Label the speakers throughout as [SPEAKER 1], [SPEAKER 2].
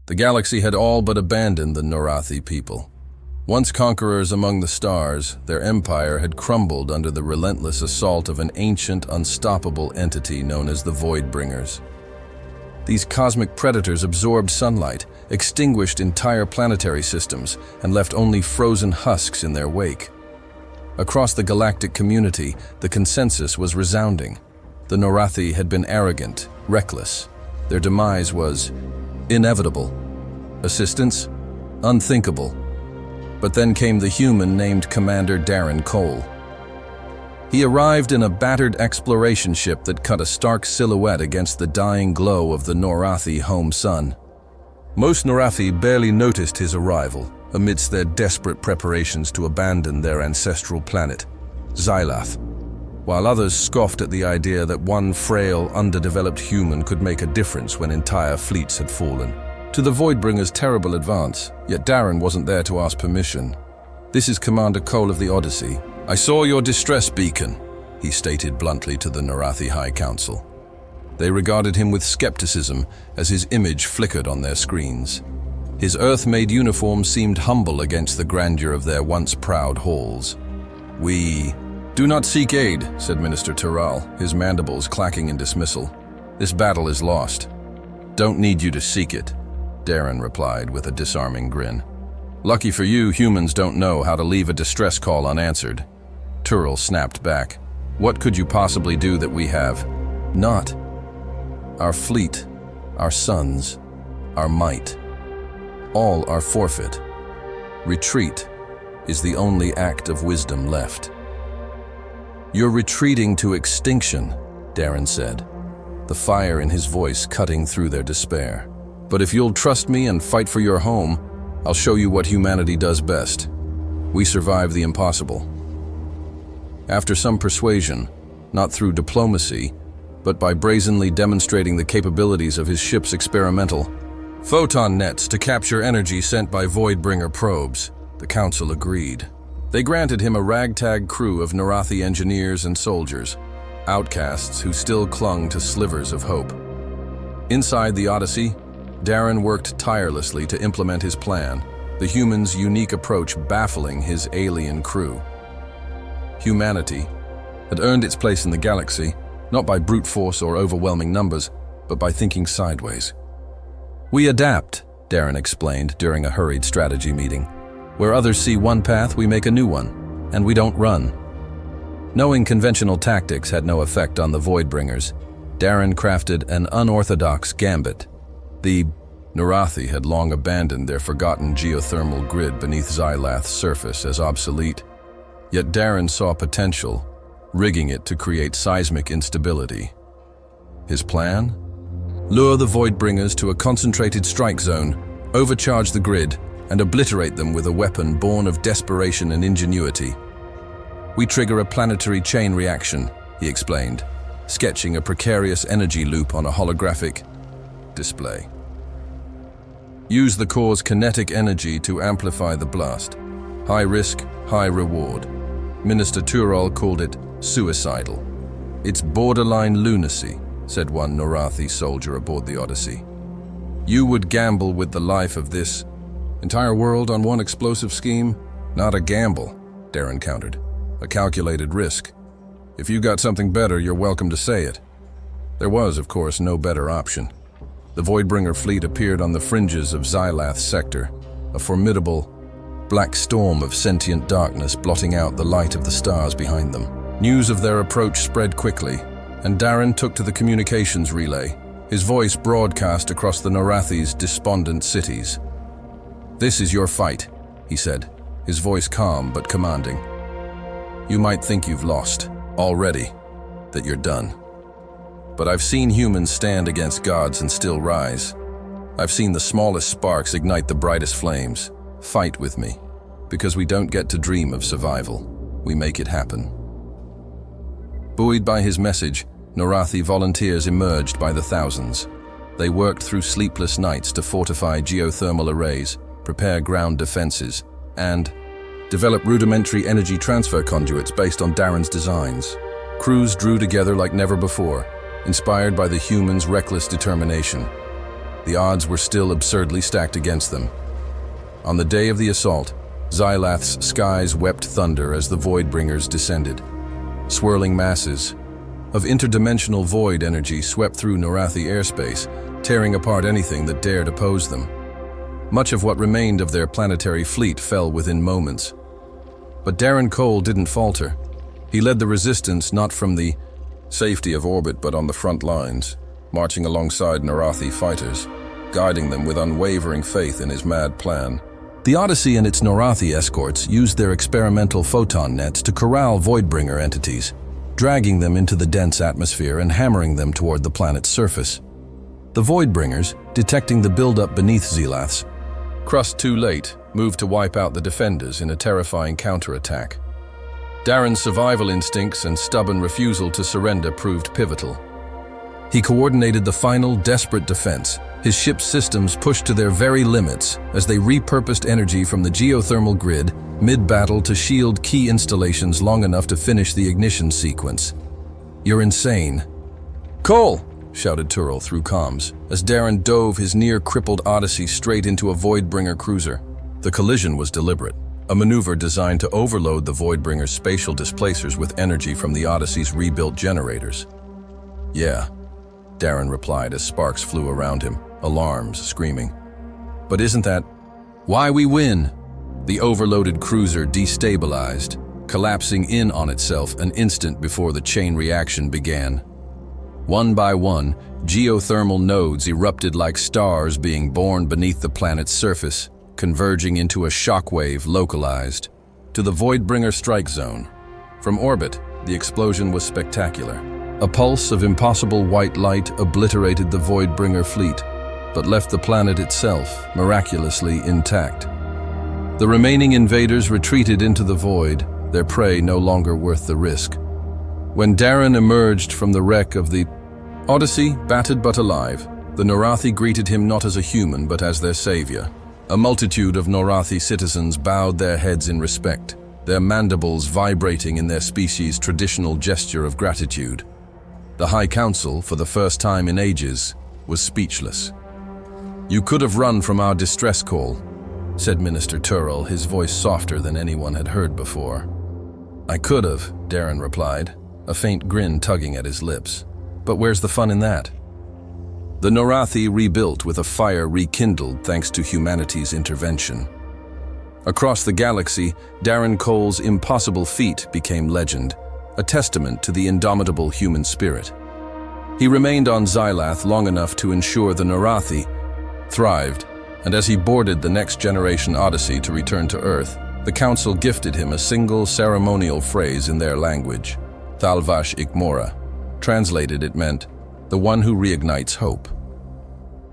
[SPEAKER 1] The galaxy had all but abandoned the Norathi people. Once conquerors among the stars, their empire had crumbled under the relentless assault of an ancient, unstoppable entity known as the Voidbringers. These cosmic predators absorbed sunlight, extinguished entire planetary systems, and left only frozen husks in their wake. Across the galactic community, the consensus was resounding. The Norathi had been arrogant, reckless. Their demise was inevitable. Assistance? Unthinkable. But then came the human named Commander Darren Cole. He arrived in a battered exploration ship that cut a stark silhouette against the dying glow of the Norathi home sun. Most Norathi barely noticed his arrival, amidst their desperate preparations to abandon their ancestral planet, Xylath, while others scoffed at the idea that one frail, underdeveloped human could make a difference when entire fleets had fallen. To the Voidbringers' terrible advance, yet Darren wasn't there to ask permission. "This is Commander Cole of the Odyssey. I saw your distress beacon," he stated bluntly to the Norathi High Council. They regarded him with skepticism as his image flickered on their screens. His Earth-made uniform seemed humble against the grandeur of their once proud halls. "We do not seek aid," said Minister Tural, his mandibles clacking in dismissal. "This battle is lost." "Don't need you to seek it," Darren replied with a disarming grin. "Lucky for you, humans don't know how to leave a distress call unanswered." Tural snapped back. "What could you possibly do that we have not? Our fleet, our sons, our might. All are forfeit. Retreat is the only act of wisdom left." "You're retreating to extinction," Darren said, the fire in his voice cutting through their despair. "But if you'll trust me and fight for your home, I'll show you what humanity does best. We survive the impossible." After some persuasion, not through diplomacy, but by brazenly demonstrating the capabilities of his ship's experimental photon nets to capture energy sent by Voidbringer probes, the Council agreed. They granted him a ragtag crew of Norathi engineers and soldiers, outcasts who still clung to slivers of hope. Inside the Odyssey, Darren worked tirelessly to implement his plan, the humans' unique approach baffling his alien crew. Humanity had earned its place in the galaxy, not by brute force or overwhelming numbers, but by thinking sideways. "We adapt," Darren explained during a hurried strategy meeting. "Where others see one path, we make a new one, and we don't run." Knowing conventional tactics had no effect on the Voidbringers, Darren crafted an unorthodox gambit. The Norathi had long abandoned their forgotten geothermal grid beneath Xylath's surface as obsolete, yet Darren saw potential, rigging it to create seismic instability. His plan? Lure the Voidbringers to a concentrated strike zone, overcharge the grid, and obliterate them with a weapon born of desperation and ingenuity. "We trigger a planetary chain reaction," he explained, sketching a precarious energy loop on a holographic display. "Use the core's kinetic energy to amplify the blast. High risk, high reward." Minister Tural called it suicidal. "It's borderline lunacy," said one Norathi soldier aboard the Odyssey. "You would gamble with the life of this entire world on one explosive scheme?" "Not a gamble," Darren countered. "A calculated risk. If you got something better, you're welcome to say it." There was, of course, no better option. The Voidbringer fleet appeared on the fringes of Xylath's sector, a formidable black storm of sentient darkness blotting out the light of the stars behind them. News of their approach spread quickly, and Darren took to the communications relay, his voice broadcast across the Norathi's despondent cities. "This is your fight," he said, his voice calm but commanding. "You might think you've lost already, that you're done. But I've seen humans stand against gods and still rise. I've seen the smallest sparks ignite the brightest flames. Fight with me, because we don't get to dream of survival. We make it happen." Buoyed by his message, Norathi volunteers emerged by the thousands. They worked through sleepless nights to fortify geothermal arrays, prepare ground defenses, and develop rudimentary energy transfer conduits based on Darren's designs. Crews drew together like never before, inspired by the humans' reckless determination. the odds were still absurdly stacked against them. On the day of the assault, Xylath's skies wept thunder as the Voidbringers descended. Swirling masses of interdimensional void energy swept through Norathi airspace, tearing apart anything that dared oppose them. Much of what remained of their planetary fleet fell within moments. But Darren Cole didn't falter. He led the resistance not from the safety of orbit but on the front lines, marching alongside Norathi fighters, guiding them with unwavering faith in his mad plan. The Odyssey and its Norathi escorts used their experimental photon nets to corral Voidbringer entities, dragging them into the dense atmosphere and hammering them toward the planet's surface. The Voidbringers, detecting the buildup beneath Xylath's, crust too late, moved to wipe out the defenders in a terrifying counterattack. Darren's survival instincts and stubborn refusal to surrender proved pivotal. He coordinated the final, desperate defense, his ship's systems pushed to their very limits as they repurposed energy from the geothermal grid mid-battle to shield key installations long enough to finish the ignition sequence. "You're insane." "Cole!" shouted Turrell through comms, as Darren dove his near-crippled Odyssey straight into a Voidbringer cruiser. The collision was deliberate, a maneuver designed to overload the Voidbringer's spatial displacers with energy from the Odyssey's rebuilt generators. "Yeah," Darren replied as sparks flew around him, alarms screaming. "But isn't that why we win?" The overloaded cruiser destabilized, collapsing in on itself an instant before the chain reaction began. One by one, geothermal nodes erupted like stars being born beneath the planet's surface, converging into a shockwave localized to the Voidbringer strike zone. From orbit, the explosion was spectacular. A pulse of impossible white light obliterated the Voidbringer fleet, but left the planet itself miraculously intact. The remaining invaders retreated into the void, their prey no longer worth the risk. When Darren emerged from the wreck of the Odyssey, battered but alive, the Norathi greeted him not as a human but as their savior. A multitude of Norathi citizens bowed their heads in respect, their mandibles vibrating in their species' traditional gesture of gratitude. The High Council, for the first time in ages, was speechless. "You could have run from our distress call," said Minister Turrell, his voice softer than anyone had heard before. "I could have," Darren replied, a faint grin tugging at his lips. "But where's the fun in that?" The Norathi rebuilt with a fire rekindled thanks to humanity's intervention. Across the galaxy, Darren Cole's impossible feat became legend, a testament to the indomitable human spirit. He remained on Xylath long enough to ensure the Norathi thrived, and as he boarded the next-generation Odyssey to return to Earth, the Council gifted him a single ceremonial phrase in their language, Thalvash Ikmora. Translated, it meant, "the one who reignites hope."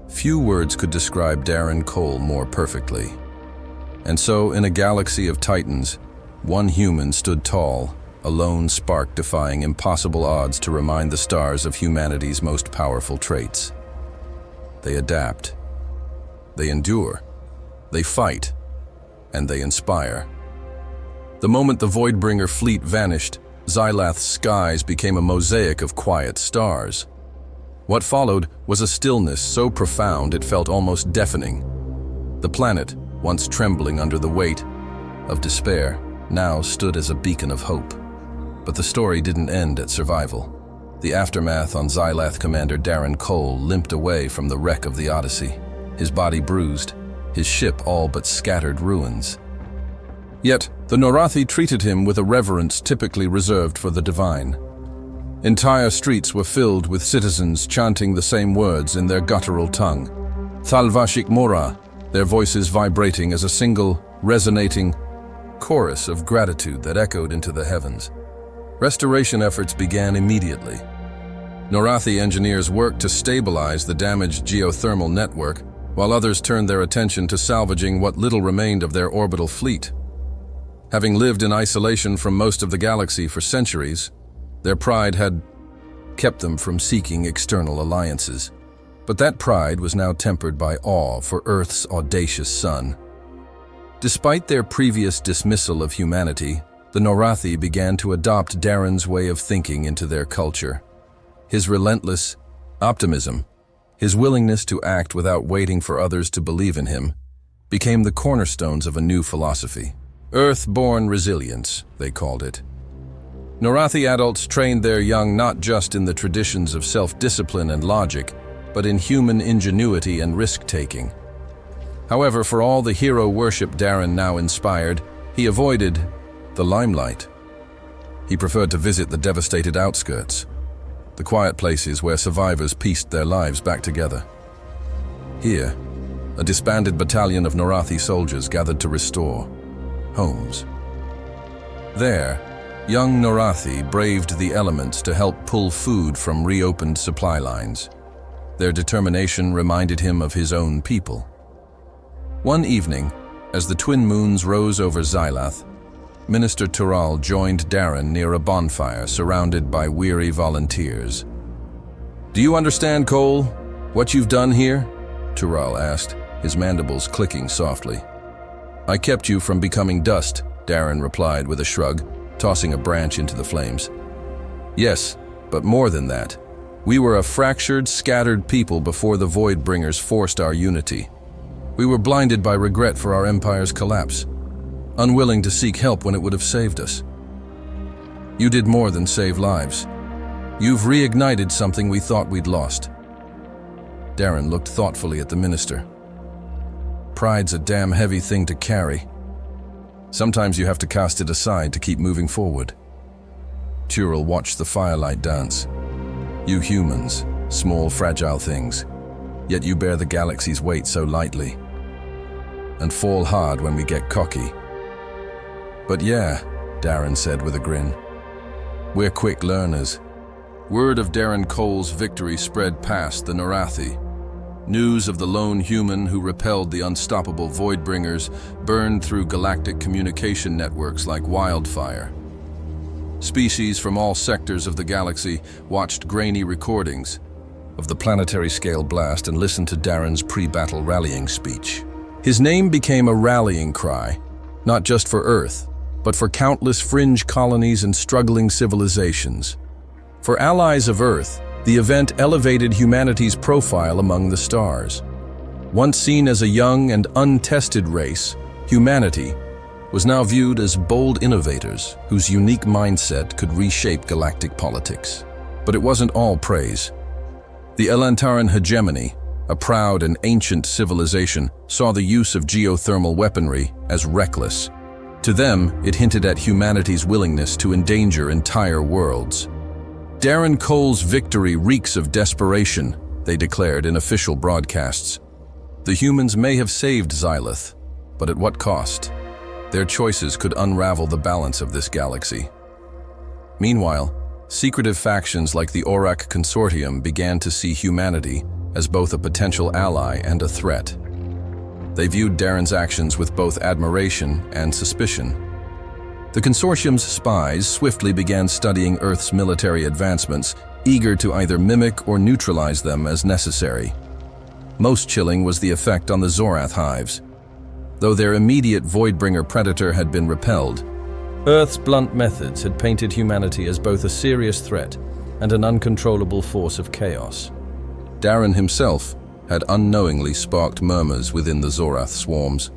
[SPEAKER 1] Few words could describe Darren Cole more perfectly. And so, in a galaxy of titans, one human stood tall, a lone spark defying impossible odds to remind the stars of humanity's most powerful traits. They adapt. They endure. They fight. And they inspire. The moment the Voidbringer fleet vanished, Xylath's skies became a mosaic of quiet stars. What followed was a stillness so profound it felt almost deafening. The planet, once trembling under the weight of despair, now stood as a beacon of hope. But the story didn't end at survival. The aftermath on Xylath Commander Darren Cole limped away from the wreck of the Odyssey, his body bruised, his ship all but scattered ruins. Yet, the Norathi treated him with a reverence typically reserved for the divine. Entire streets were filled with citizens chanting the same words in their guttural tongue, Thalvashik Mora, their voices vibrating as a single, resonating chorus of gratitude that echoed into the heavens. Restoration efforts began immediately. Norathi engineers worked to stabilize the damaged geothermal network, while others turned their attention to salvaging what little remained of their orbital fleet. Having lived in isolation from most of the galaxy for centuries, their pride had kept them from seeking external alliances. But that pride was now tempered by awe for Earth's audacious sun. Despite their previous dismissal of humanity, the Norathi began to adopt Darren's way of thinking into their culture. His relentless optimism, His willingness to act without waiting for others to believe in him became the cornerstones of a new philosophy. Earth-born resilience, they called it. Norathi adults trained their young not just in the traditions of self-discipline and logic, but in human ingenuity and risk-taking. However, for all the hero worship Darren now inspired, he avoided the limelight. He preferred to visit the devastated outskirts, the quiet places where survivors pieced their lives back together. Here, a disbanded battalion of Norathi soldiers gathered to restore homes. There, young Norathi braved the elements to help pull food from reopened supply lines. Their determination reminded him of his own people. One evening, as the twin moons rose over Xylath, Minister Tural joined Darren near a bonfire surrounded by weary volunteers. "Do you understand, Cole, what you've done here?" Tural asked, his mandibles clicking softly. "I kept you from becoming dust," Darren replied with a shrug, tossing a branch into the flames. "Yes, but more than that. We were a fractured, scattered people before the Voidbringers forced our unity. We were blinded by regret for our empire's collapse, unwilling to seek help when it would have saved us. You did more than save lives. You've reignited something we thought we'd lost." Darren looked thoughtfully at the minister. "Pride's a damn heavy thing to carry. Sometimes you have to cast it aside to keep moving forward." Tural watched the firelight dance. "You humans, small, fragile things, yet you bear the galaxy's weight so lightly, and fall hard when we get cocky." "But yeah," Darren said with a grin, "we're quick learners." Word of Darren Cole's victory spread past the Norathi. News of the lone human who repelled the unstoppable Voidbringers burned through galactic communication networks like wildfire. Species from all sectors of the galaxy watched grainy recordings of the planetary-scale blast and listened to Darren's pre-battle rallying speech. His name became a rallying cry, not just for Earth, but for countless fringe colonies and struggling civilizations. For allies of Earth, the event elevated humanity's profile among the stars. Once seen as a young and untested race, humanity was now viewed as bold innovators whose unique mindset could reshape galactic politics. But it wasn't all praise. The Elantaran hegemony, a proud and ancient civilization, saw the use of geothermal weaponry as reckless. To them, it hinted at humanity's willingness to endanger entire worlds. "Darren Cole's victory reeks of desperation," they declared in official broadcasts. "The humans may have saved Xylath, but at what cost? Their choices could unravel the balance of this galaxy." Meanwhile, secretive factions like the Aurak Consortium began to see humanity as both a potential ally and a threat. They viewed Darren's actions with both admiration and suspicion. The consortium's spies swiftly began studying Earth's military advancements, eager to either mimic or neutralize them as necessary. Most chilling was the effect on the Xylath hives. Though their immediate Voidbringer predator had been repelled, Earth's blunt methods had painted humanity as both a serious threat and an uncontrollable force of chaos. Darren himself had unknowingly sparked murmurs within the Xylath swarms.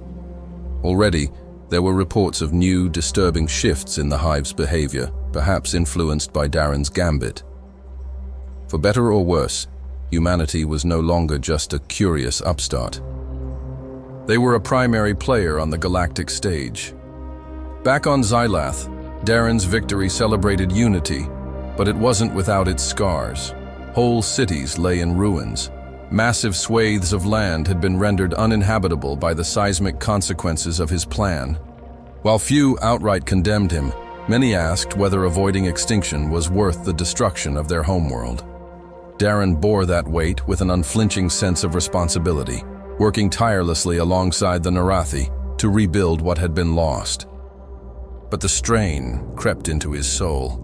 [SPEAKER 1] Already, there were reports of new, disturbing shifts in the hive's behavior, perhaps influenced by Darren's gambit. For better or worse, humanity was no longer just a curious upstart. They were a primary player on the galactic stage. Back on Xylath, Darren's victory celebrated unity, but it wasn't without its scars. Whole cities lay in ruins. Massive swathes of land had been rendered uninhabitable by the seismic consequences of his plan. While few outright condemned him, many asked whether avoiding extinction was worth the destruction of their homeworld. Darren bore that weight with an unflinching sense of responsibility, working tirelessly alongside the Norathi to rebuild what had been lost. But the strain crept into his soul.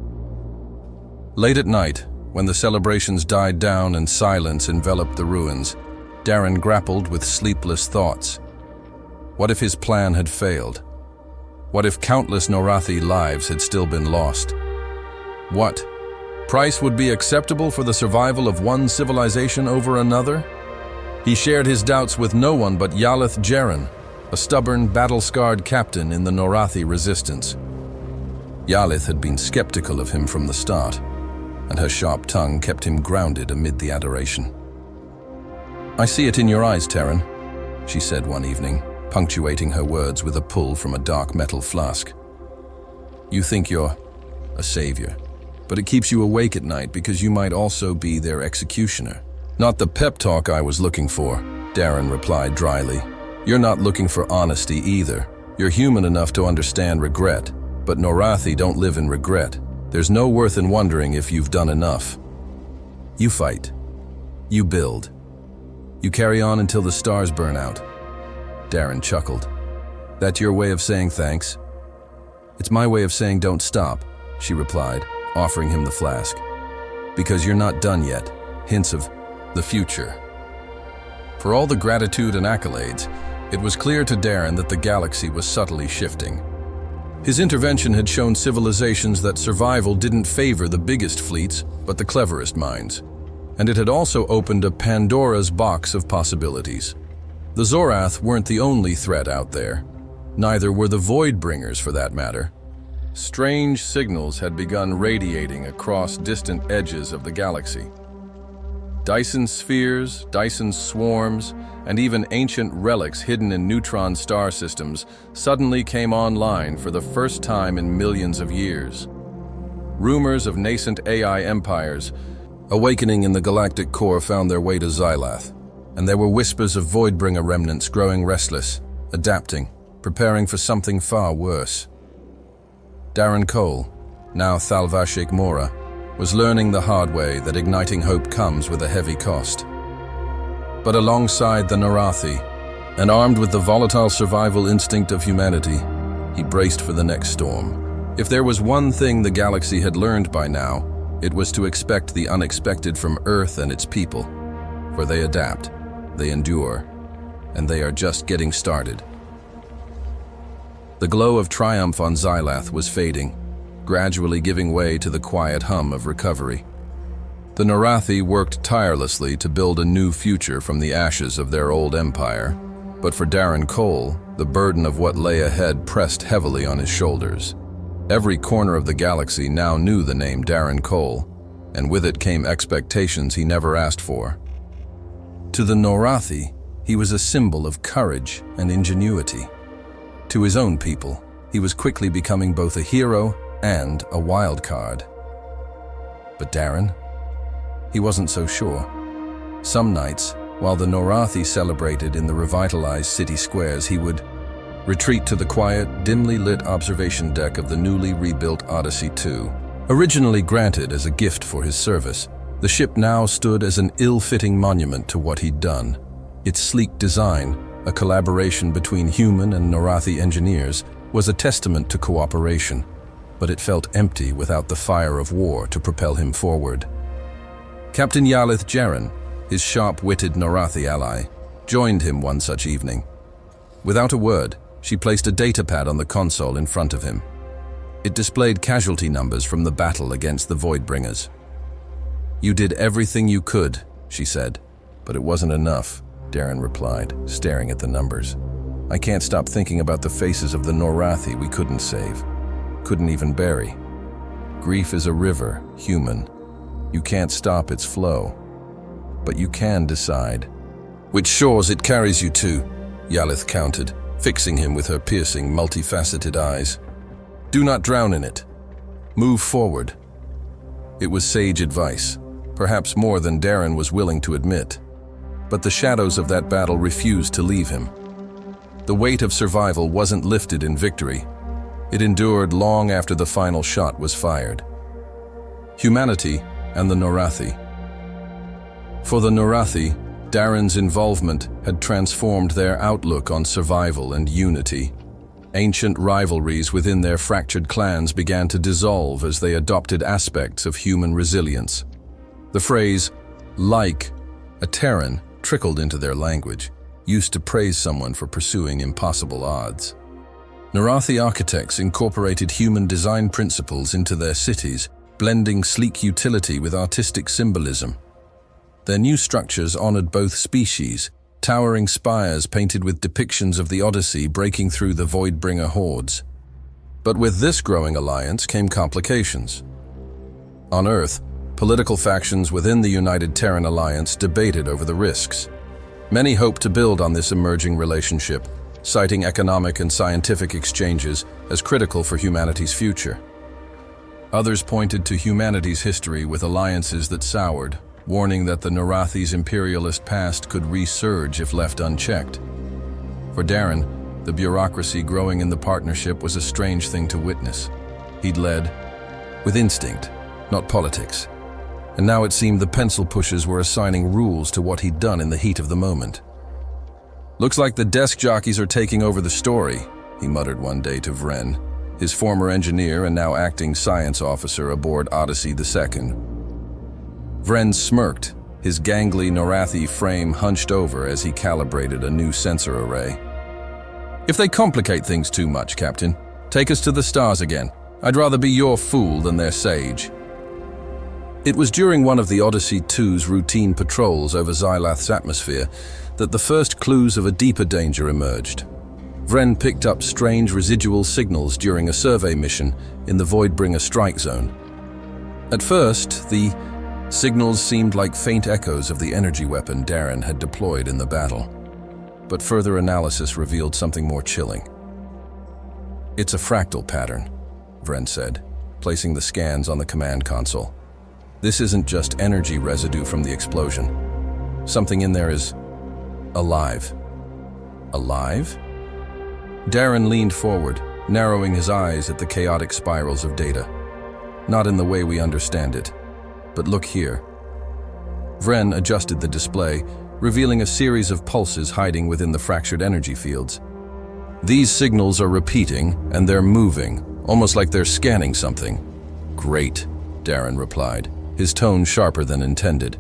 [SPEAKER 1] Late at night, when the celebrations died down and silence enveloped the ruins, Darren grappled with sleepless thoughts. What if his plan had failed? What if countless Norathi lives had still been lost? What, Price would be acceptable for the survival of one civilization over another? He shared his doubts with no one but Xylath Jaren, a stubborn, battle-scarred captain in the Norathi resistance. Xylath had been skeptical of him from the start, and her sharp tongue kept him grounded amid the adoration. "I see it in your eyes, Terran," she said one evening, punctuating her words with a pull from a dark metal flask. "You think you're a savior, but it keeps you awake at night because you might also be their executioner." "Not the pep talk I was looking for," Darren replied dryly. "You're not looking for honesty either. You're human enough to understand regret, but Norathi don't live in regret. There's no worth in wondering if you've done enough. You fight. You build. You carry on until the stars burn out." Darren chuckled. "That your way of saying thanks?" "It's my way of saying don't stop," she replied, offering him the flask. "Because you're not done yet." Hints of the future. For all the gratitude and accolades, it was clear to Darren that the galaxy was subtly shifting. His intervention had shown civilizations that survival didn't favor the biggest fleets, but the cleverest minds. And it had also opened a Pandora's box of possibilities. The Xylath weren't the only threat out there. Neither were the Voidbringers, for that matter. Strange signals had begun radiating across distant edges of the galaxy. Dyson spheres, Dyson swarms, and even ancient relics hidden in neutron star systems suddenly came online for the first time in millions of years. Rumors of nascent AI empires awakening in the galactic core found their way to Xylath, and there were whispers of Voidbringer remnants growing restless, adapting, preparing for something far worse. Darren Cole, now Thalvashik Mora, was learning the hard way that igniting hope comes with a heavy cost. But alongside the Norathi, and armed with the volatile survival instinct of humanity, he braced for the next storm. If there was one thing the galaxy had learned by now, it was to expect the unexpected from Earth and its people. For they adapt, they endure, and they are just getting started. The glow of triumph on Xylath was fading, gradually giving way to the quiet hum of recovery. The Norathi worked tirelessly to build a new future from the ashes of their old empire, but for Darren Cole, the burden of what lay ahead pressed heavily on his shoulders. Every corner of the galaxy now knew the name Darren Cole, and with it came expectations he never asked for. To the Norathi, he was a symbol of courage and ingenuity. To his own people, he was quickly becoming both a hero and a wild card. But Darren? He wasn't so sure. Some nights, while the Norathi celebrated in the revitalized city squares, he would retreat to the quiet, dimly lit observation deck of the newly rebuilt Odyssey II. Originally granted as a gift for his service, the ship now stood as an ill-fitting monument to what he'd done. Its sleek design, a collaboration between human and Norathi engineers, was a testament to cooperation, but it felt empty without the fire of war to propel him forward. Captain Xylath Jaren, his sharp-witted Norathi ally, joined him one such evening. Without a word, she placed a datapad on the console in front of him. It displayed casualty numbers from the battle against the Voidbringers. "You did everything you could," she said, "but it wasn't enough," Darren replied, staring at the numbers. "I can't stop thinking about the faces of the Norathi we couldn't save, couldn't even bury. Grief is a river, human. You can't stop its flow, but you can decide which shores it carries you to," Xylath countered, fixing him with her piercing, multifaceted eyes. "Do not drown in it. Move forward." It was sage advice, perhaps more than Darren was willing to admit. But the shadows of that battle refused to leave him. The weight of survival wasn't lifted in victory. It endured long after the final shot was fired. Humanity and the Norathi. For the Norathi, Darren's involvement had transformed their outlook on survival and unity. Ancient rivalries within their fractured clans began to dissolve as they adopted aspects of human resilience. The phrase, "like a Terran," trickled into their language, used to praise someone for pursuing impossible odds. Norathi architects incorporated human design principles into their cities, blending sleek utility with artistic symbolism. Their new structures honored both species, towering spires painted with depictions of the Odyssey breaking through the Voidbringer hordes. But with this growing alliance came complications. On Earth, political factions within the United Terran Alliance debated over the risks. Many hoped to build on this emerging relationship, citing economic and scientific exchanges as critical for humanity's future. Others pointed to humanity's history with alliances that soured, warning that the Norathi's imperialist past could resurge if left unchecked. For Darren, the bureaucracy growing in the partnership was a strange thing to witness. He'd led with instinct, not politics. And now it seemed the pencil pushers were assigning rules to what he'd done in the heat of the moment. "Looks like the desk jockeys are taking over the story," he muttered one day to Vren, his former engineer and now acting science officer aboard Odyssey II. Vren smirked, his gangly Norathi frame hunched over as he calibrated a new sensor array. "If they complicate things too much, Captain, take us to the stars again. I'd rather be your fool than their sage." It was during one of the Odyssey II's routine patrols over Xylath's atmosphere that the first clues of a deeper danger emerged. Vren picked up strange residual signals during a survey mission in the Voidbringer strike zone. At first, the signals seemed like faint echoes of the energy weapon Darren had deployed in the battle. But further analysis revealed something more chilling. "It's a fractal pattern," Vren said, placing the scans on the command console. "This isn't just energy residue from the explosion. Something in there is alive." "Alive?" Darren leaned forward, narrowing his eyes at the chaotic spirals of data. "Not in the way we understand it. But look here." Vren adjusted the display, revealing a series of pulses hiding within the fractured energy fields. "These signals are repeating, and they're moving, almost like they're scanning something." "Great," Darren replied, his tone sharper than intended.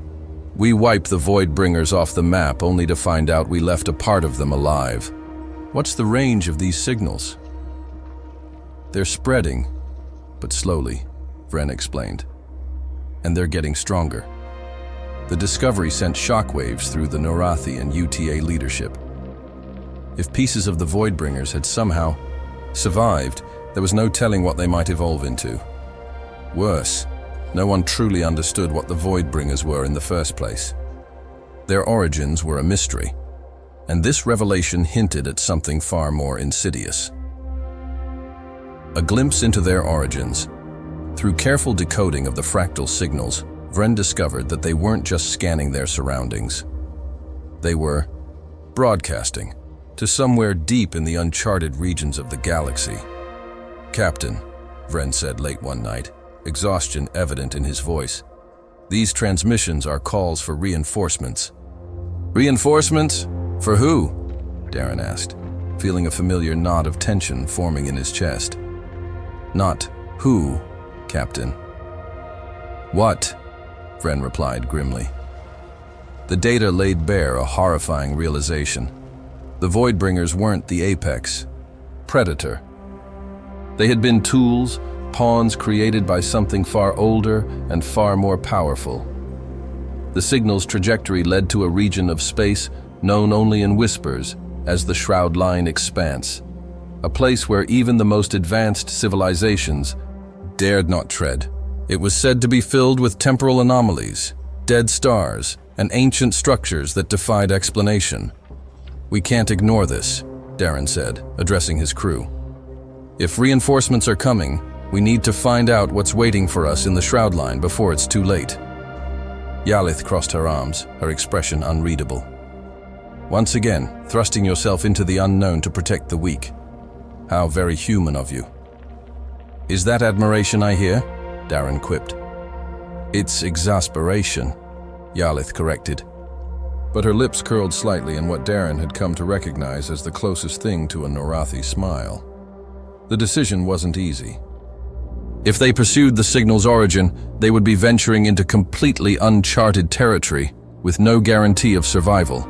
[SPEAKER 1] "We wiped the Voidbringers off the map only to find out we left a part of them alive." "What's the range of these signals?" "They're spreading, but slowly," Vren explained. "And they're getting stronger." The discovery sent shockwaves through the Norathi and UTA leadership. If pieces of the Voidbringers had somehow survived, there was no telling what they might evolve into. Worse, no one truly understood what the Voidbringers were in the first place. Their origins were a mystery, and this revelation hinted at something far more insidious. A glimpse into their origins. Through careful decoding of the fractal signals, Vren discovered that they weren't just scanning their surroundings. They were broadcasting to somewhere deep in the uncharted regions of the galaxy. "Captain," Vren said late one night, exhaustion evident in his voice, "these transmissions are calls for reinforcements." "Reinforcements? For who?" Darren asked, feeling a familiar knot of tension forming in his chest. "Not who, Captain." "What?" Vren replied grimly. The data laid bare a horrifying realization. The Voidbringers weren't the apex, predator. They had been tools, pawns created by something far older and far more powerful. The signal's trajectory led to a region of space known only in whispers as the Shroud Line Expanse, a place where even the most advanced civilizations dared not tread. It was said to be filled with temporal anomalies, dead stars, and ancient structures that defied explanation. "We can't ignore this," Darren said, addressing his crew. "If reinforcements are coming, we need to find out what's waiting for us in the Shroud Line before it's too late." Xylath crossed her arms, her expression unreadable. "Once again, thrusting yourself into the unknown to protect the weak. How very human of you." "Is that admiration I hear?" Darren quipped. "It's exasperation," Xylath corrected. But her lips curled slightly in what Darren had come to recognize as the closest thing to a Norathi smile. The decision wasn't easy. If they pursued the signal's origin, they would be venturing into completely uncharted territory with no guarantee of survival.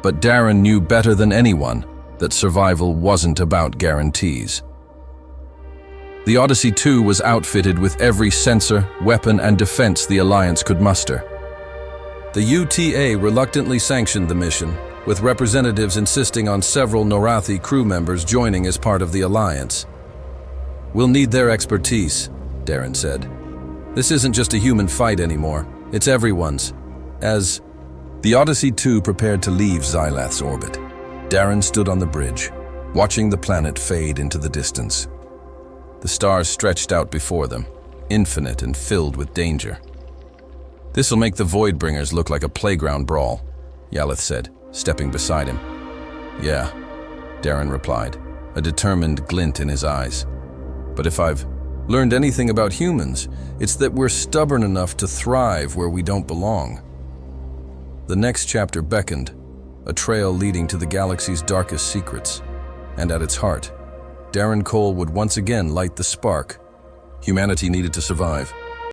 [SPEAKER 1] But Darren knew better than anyone that survival wasn't about guarantees. The Odyssey 2 was outfitted with every sensor, weapon, and defense the Alliance could muster. The UTA reluctantly sanctioned the mission, with representatives insisting on several Norathi crew members joining as part of the Alliance. "We'll need their expertise," Darren said. "This isn't just a human fight anymore, it's everyone's." As the Odyssey 2 prepared to leave Xylath's orbit, Darren stood on the bridge, watching the planet fade into the distance. The stars stretched out before them, infinite and filled with danger. "This'll make the Voidbringers look like a playground brawl," Xylath said, stepping beside him. "Yeah," Darren replied, a determined glint in his eyes. "But if I've learned anything about humans, it's that we're stubborn enough to thrive where we don't belong." The next chapter beckoned, a trail leading to the galaxy's darkest secrets. And at its heart, Darren Cole would once again light the spark humanity needed to survive.